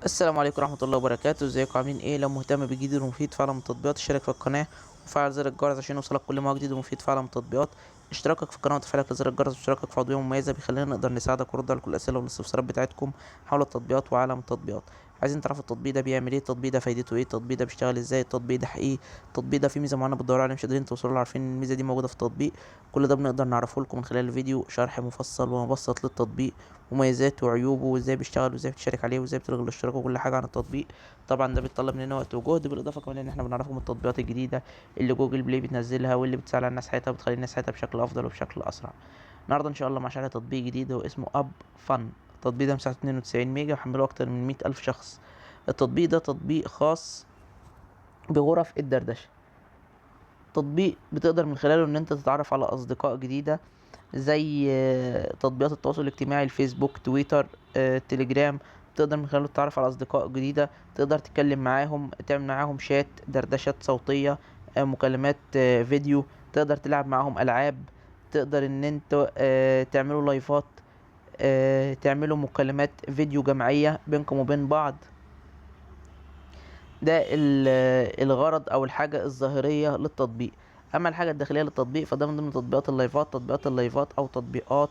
السلام عليكم ورحمة الله وبركاته. ازيكم عاملين ايه؟ لو مهتم بجديد ومفيد فعلا من التطبيقات اشترك في القناة وفعل زر الجرس عشان يوصلك كل ما هو جديد ومفيد فعلا من التطبيقات. اشتراكك في القناة وتفعيلك لزر الجرس واشتراكك في عضوية مميزة بيخلينا نقدر نساعدك ونرد على كل الأسئلة والاستفسارات بتاعتكم حول التطبيقات وعالم التطبيقات. عايزين تعرفوا التطبيق ده بيعمل ايه؟ التطبيق ده فايدته ايه؟ التطبيق ده بيشتغل ازاي؟ التطبيق ده حقيقي؟ التطبيق ده فيه ميزة معينة بتدوروا عليها مش قادرين توصلوا له، عارفين ان الميزة دي موجودة في التطبيق؟ كل ده بنقدر نعرفه لكم من خلال الفيديو، شرح مفصل ومبسط للتطبيق، مميزاته وعيوبه وازاي بيشتغل وازاي بتشارك عليه وازاي بتلغي الاشتراك وكل حاجه عن التطبيق. طبعا ده بيتطلب مننا وقت وجهد، بالاضافه كمان ان احنا بنعرفكم التطبيقات الجديده اللي جوجل بلاي بتنزلها واللي بتسهل على الناس حياتها وبتخلي الناس حياتها بشكل افضل وبشكل اسرع. النهارده ان شاء الله مع شرح تطبيق جديد هو اسمه اب فن. التطبيق ده مساحته 92 ميجا وحمله اكتر من 100 الف شخص. التطبيق ده تطبيق خاص بغرف الدردشه، تطبيق بتقدر من خلاله ان انت تتعرف على اصدقاء جديده زي تطبيقات التواصل الاجتماعي الفيسبوك، تويتر، تليجرام. تقدر من خلاله تتعرف على اصدقاء جديدة، تقدر تتكلم معاهم، تعمل معاهم شات، دردشات صوتية، مكالمات فيديو، تقدر تلعب معاهم العاب، تقدر ان انت تعملوا لايفات، تعملوا مكالمات فيديو جماعية بينكم وبين بعض. ده الغرض او الحاجة الظاهرية للتطبيق. اما الحاجة الداخلية للتطبيق فده من ضمن تطبيقات اللايفات. تطبيقات اللايفات او تطبيقات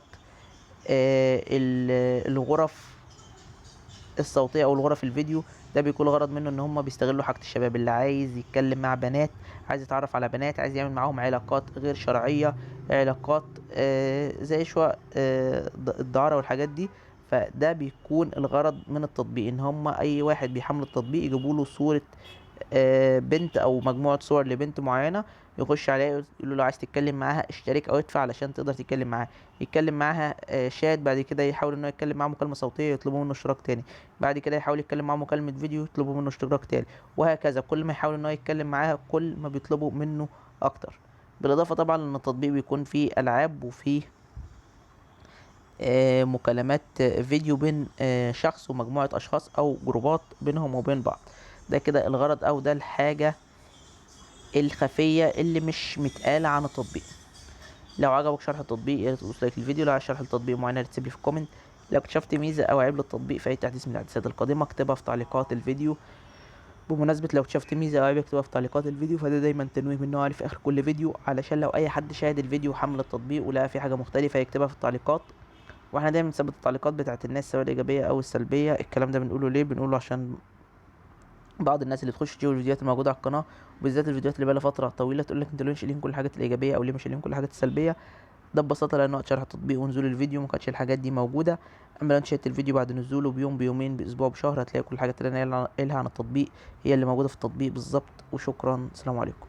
الغرف الصوتية او الغرف الفيديو، ده بيكون الغرض منه ان هم بيستغلوا حاجة الشباب اللي عايز يتكلم مع بنات، عايز يتعرف على بنات، عايز يعمل معاهم علاقات غير شرعية، علاقات زي شوية الدعارة والحاجات دي. فده بيكون الغرض من التطبيق ان هم اي واحد بيحمل التطبيق يجيبوا له صورة بنت او مجموعة صور لبنت معينة، يخش عليها يقول له لو عايز تتكلم معاها اشترك او ادفع علشان تقدر تتكلم معاها. يتكلم معاها شات، بعد كده يحاول انه يتكلم معاها مكالمة صوتية يطلبوا منه اشتراك تاني، بعد كده يحاول يتكلم معاها مكالمة فيديو يطلبوا منه اشتراك تاني، وهكذا. كل ما يحاول انه يتكلم معاها كل ما بيطلبوا منه اكتر. بالاضافة طبعا ان التطبيق بيكون فيه العاب وفيه مكالمات فيديو بين شخص ومجموعة اشخاص او جروبات بينهم وبين بعض. ده كده الغرض او ده الحاجة الخفية اللي مش متقالة عن التطبيق. لو عجبك شرح التطبيق يا ريت تدوس لايك للفيديو. لو عايز شرح التطبيق معين يا ريت تسيب لي في الكومنت. لو اكتشفت ميزة او عيب للتطبيق في اي تحديث من التحديثات القادمة اكتبها في تعليقات الفيديو. بمناسبة لو اكتشفت ميزة او عيب اكتبها في تعليقات الفيديو، فده دايما تنويه من نوع في اخر كل فيديو، علشان لو اي حد شاهد الفيديو وحمل التطبيق ولقى فيه حاجة مختلفة يكتبها في التعليقات. واحنا دايما بنثبت التعليقات بتاعت الناس سواء الايجابية او السلبية. الكلام ده بنقوله ليه؟ بنقوله عشان بعض الناس اللي تخش تشوف الفيديوهات الموجوده على القناه، وبالذات الفيديوهات اللي بقالها فتره طويله، تقول لك انت ليه مش شايلين كل الحاجات الايجابيه او ليه مش شايلين كل الحاجات السلبيه. ده ببساطه لان وقت شرح التطبيق ونزول الفيديو ما كانتش الحاجات دي موجوده. اما لو انت شاهدت الفيديو بعد نزوله بيوم، بيومين، باسبوع، بشهر، هتلاقي كل الحاجات اللي انا قايلها عن التطبيق هي اللي موجوده في التطبيق بالظبط. وشكرا، سلام عليكم.